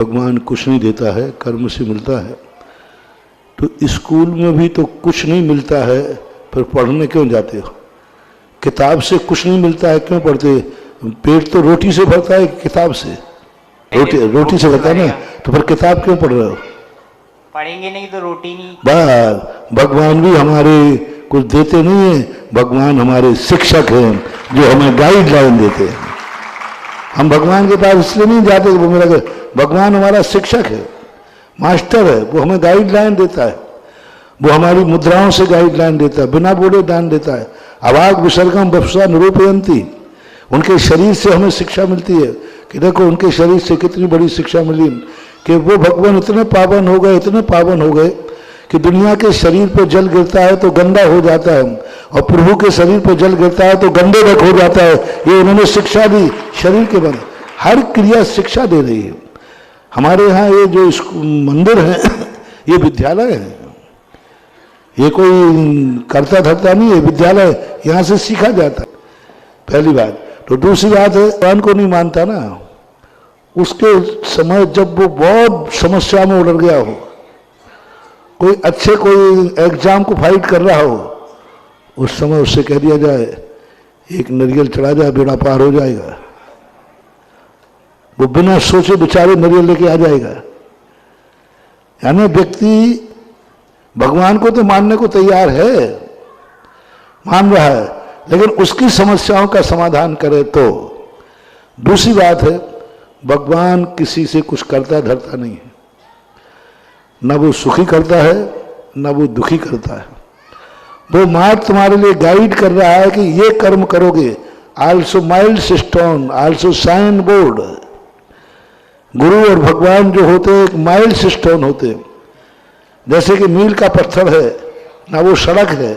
भगवान कुछ नहीं देता है, कर्म से मिलता है। तो स्कूल में भी तो कुछ नहीं मिलता है, फिर पढ़ने क्यों जाते हो? किताब से कुछ नहीं मिलता है, क्यों पढ़ते? पेट तो रोटी से भरता है, किताब से? रोटी से भरता है ना, तो फिर किताब क्यों पढ़ रहे हो? पढ़ेंगे नहीं तो रोटी नहीं। बस भगवान भी हमारे कुछ देते नहीं है, भगवान हमारे शिक्षक हैं जो हमें गाइडलाइन देते हैं। हम भगवान के पास इसलिए नहीं जाते, वो मेरा भगवान हमारा शिक्षक है, मास्टर है, वो हमें गाइडलाइन देता है, वो हमारी मुद्राओं से गाइडलाइन देता है, बिना बोले दान देता है। अवाग विसर्गम वपुषा निरूपयन्ति, उनके शरीर से हमें शिक्षा मिलती है कि देखो उनके शरीर से कितनी बड़ी शिक्षा मिली कि वो भगवान इतने पावन हो गए, इतने पावन हो गए कि दुनिया के शरीर पर जल गिरता है तो गंदा हो जाता है, और प्रभु के शरीर पर जल गिरता है तो गंदे रख हो जाता है। ये उन्होंने शिक्षा दी शरीर के बने, हर क्रिया शिक्षा दे रही है। हमारे यहाँ ये जो मंदिर है ये विद्यालय है, ये कोई करता धरता नहीं है, विद्यालय, यहाँ से सीखा जाता है, पहली बात। तो दूसरी बात है, भगवान को नहीं मानता ना, उसके समय जब वो बहुत समस्या में उलझ गया हो, कोई अच्छे कोई एग्जाम को फाइट कर रहा हो, उस समय उससे कह दिया जाए एक नारियल चढ़ा जाए, बेड़ा पार हो जाएगा, वो बिना सोचे बेचारे नारियल लेके आ जाएगा। यानी व्यक्ति भगवान को तो मानने को तैयार है, मान रहा है, लेकिन उसकी समस्याओं का समाधान करे तो। दूसरी बात है, भगवान किसी से कुछ करता धरता नहीं है, न वो सुखी करता है न वो दुखी करता है। वो मात्र तुम्हारे लिए गाइड कर रहा है कि ये कर्म करोगे। Also milestone also signboard, गुरु और भगवान जो होते हैं एक माइल्ड स्टोन होते हैं, जैसे कि मील का पत्थर है, ना वो सड़क है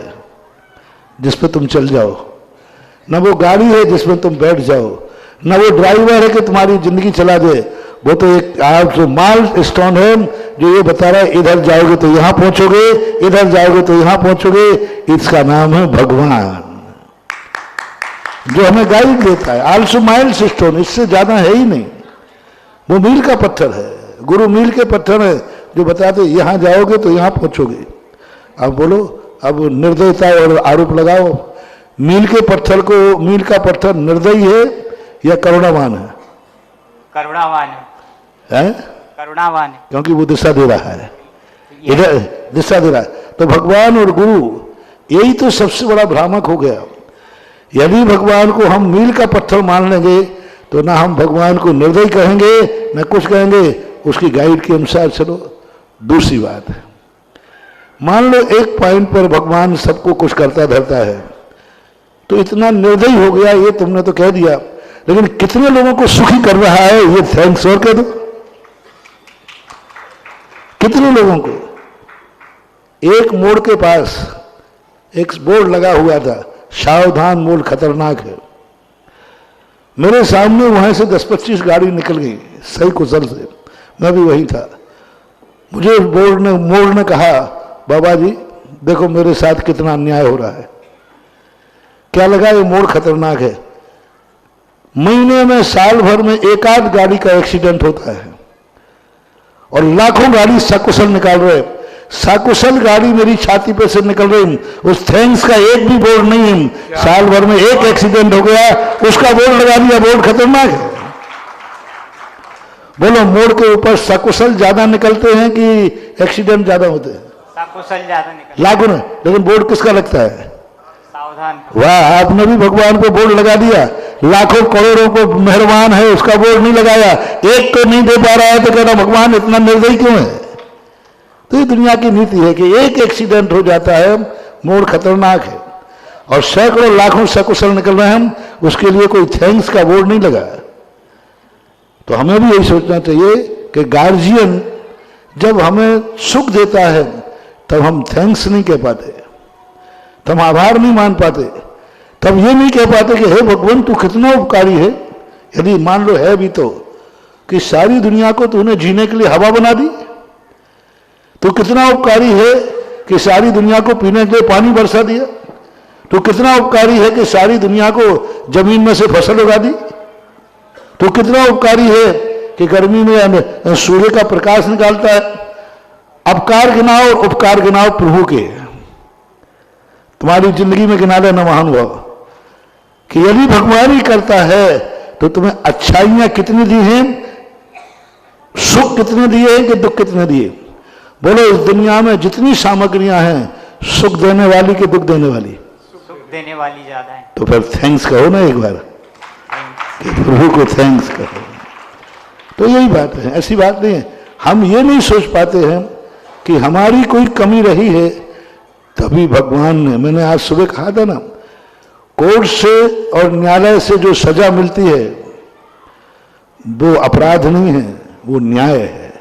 जिस पे तुम चल जाओ, ना वो गाड़ी है जिसमें तुम बैठ जाओ, ना वो ड्राइवर है कि तुम्हारी जिंदगी चला दे। वो तो एक आप जो माइल्ड स्टोन है जो ये बता रहा है इधर जाओगे तो यहां पहुंचोगे, इधर जाओगे तो यहां पहुंचोगे। इसका नाम है भगवान, जो हमें गाइड देता है। आल्सो माइल्ड स्टोन, इससे ज्यादा है ही नहीं, वो मील का पत्थर है, गुरु मील के पत्थर है जो बताते यहां जाओगे तो यहां पहुंचोगे। अब बोलो, अब निर्दयता और आरोप लगाओ, मील के पत्थर को, मील का पत्थर निर्दयी है या करुणावान है? करुणावान है, करुणावान है, क्योंकि वो दिशा दे रहा है, इधर दिशा दे रहा है। तो भगवान और गुरु यही तो सबसे बड़ा भ्रामक हो गया। यदि भगवान को हम मील का पत्थर मान लेंगे तो ना हम भगवान को निर्दयी कहेंगे ना कुछ कहेंगे, उसकी गाइड के अनुसार चलो। दूसरी बात है, मान लो एक पॉइंट पर भगवान सबको कुछ करता धरता है, तो इतना निर्दयी हो गया ये तुमने तो कह दिया, लेकिन कितने लोगों को सुखी कर रहा है ये थैंक्स और कह दो। कितने लोगों को? एक मोड़ के पास एक बोर्ड लगा हुआ था, सावधान मोड़ खतरनाक है। मेरे सामने वहां से 10-25 गाड़ी निकल गई सही कुशल से, मैं भी वही था। मुझे मोड़ ने कहा, बाबा जी देखो मेरे साथ कितना अन्याय हो रहा है। क्या लगा? ये मोड़ खतरनाक है। महीने में, साल भर में एक आध गाड़ी का एक्सीडेंट होता है और लाखों गाड़ी सकुशल निकाल रहे। सकुशल गाड़ी मेरी छाती पे से निकल रही, उस थैंक्स का एक भी बोर्ड नहीं है। साल भर में एक एक्सीडेंट हो गया, उसका बोर्ड लगा दिया, बोर्ड खतरनाक है। बोलो, मोड़ के ऊपर सकुशल ज्यादा निकलते हैं कि एक्सीडेंट ज्यादा होते हैं? सकुशल ज्यादा निकलते, लाखों ने, लेकिन बोर्ड किसका लगता है? सावधान। वाह, आपने भी भगवान को बोर्ड लगा दिया, लाखों करोड़ों को मेहरबान है उसका बोर्ड नहीं लगाया, एक को नहीं दे पा रहा है तो कहना भगवान इतना निर्दयी क्यों है? तो ये दुनिया की नीति है कि एक एक्सीडेंट हो जाता है, मोड़ खतरनाक है, और सैकड़ों लाखों सकुशल निकल रहे हैं, उसके लिए कोई थैंक्स का बोर्ड नहीं लगा। तो हमें भी यही सोचना चाहिए कि गार्जियन जब हमें सुख देता है तब हम थैंक्स नहीं कह पाते, तब आभार नहीं मान पाते, तब ये नहीं कह पाते कि हे भगवान तू कितना उपकारी है। यदि मान लो है भी तो, कि सारी दुनिया को तूने जीने के लिए हवा बना दी, तो कितना उपकारी है कि सारी दुनिया को पीने के लिए पानी बरसा दिया, तो कितना उपकारी है कि सारी दुनिया को जमीन में से फसल उगा दी, तो कितना उपकारी है कि गर्मी में सूर्य का प्रकाश निकालता है। अपकार गिनाओ और उपकार गिनाओ प्रभु के, तुम्हारी जिंदगी में गिना लेना महानुभाव कि यदि भगवान ही करता है तो तुम्हें अच्छाइयां कितनी दी हैं, सुख कितने दिए हैं कि दुख कितने दिए। बोलो इस दुनिया में जितनी सामग्रियां हैं सुख देने वाली कि दुख देने वाली? सुख देने वाली ज्यादा है। तो फिर थैंक्स कहो ना एक बार कि प्रभु को थैंक्स करो। तो यही बात है, ऐसी बात नहीं है। हम ये नहीं सोच पाते हैं कि हमारी कोई कमी रही है तभी भगवान ने, मैंने आज सुबह कहा था ना, कोर्ट से और न्यायालय से जो सजा मिलती है वो अपराध नहीं है, वो न्याय है।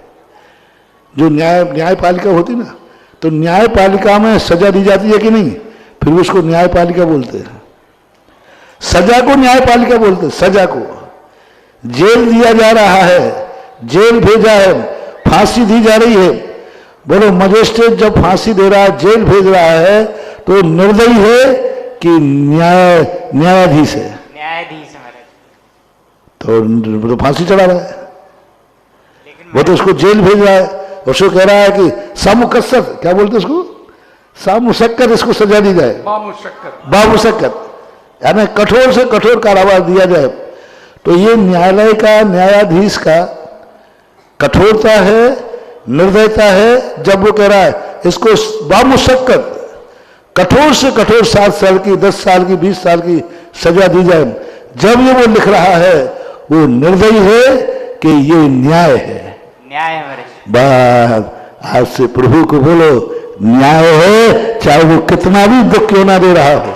जो न्यायपालिका होती ना, तो न्यायपालिका में सजा दी जाती है कि नहीं, फिर उसको न्यायपालिका बोलते हैं। सजा को न्यायपालिका बोलते हैं। सजा को जेल दिया जा रहा है, जेल भेजा है, फांसी दी जा रही है। बोलो मजिस्ट्रेट जब फांसी दे रहा है, जेल भेज रहा है, तो निर्दयी है कि न्यायाधीश है? न्यायाधीश है महाराज। तो फांसी चढ़ा रहा है, लेकिन वो तो उसको जेल भेज रहा है। उसको कह रहा है कि सामुकस्सर, क्या बोलते उसको, सामुशक्कर इसको सजा दी जाए, बामुशक्कर, यानी कठोर से कठोर कारावास दिया जाए। तो ये न्यायालय का, न्यायाधीश का कठोरता है, निर्दयता है जब वो कह रहा है इसको बामुशक्कर, कठोर से कठोर 7 साल की, 10 साल की, 20 साल की सजा दी जाए। जब ये वो लिख रहा है वो निर्दयी है कि ये न्याय है? न्याय है महाराज। बात आज से प्रभु को बोलो न्याय है, चाहे वो कितना भी दुख क्यों ना दे रहा हो।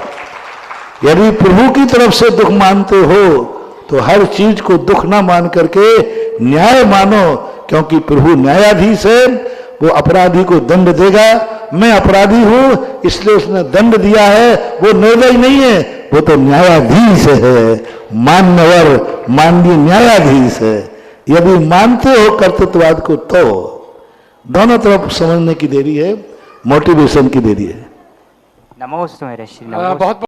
यदि प्रभु की तरफ से दुख मानते हो तो हर चीज को दुख ना मान करके न्याय मानो, क्योंकि प्रभु न्यायाधीश है। वो अपराधी को दंड देगा। मैं अपराधी हूं इसलिए उसने दंड दिया है, वो निर्दयी नहीं है, वो तो न्यायाधीश है, मान्यवर माननीय न्यायाधीश है। यदि मानते हो कर्तृत्ववाद को तो दोनों तरफ समझने की देरी है, मोटिवेशन की देरी है। नमोस्तु मेरे श्री नमोस्तु। बहुत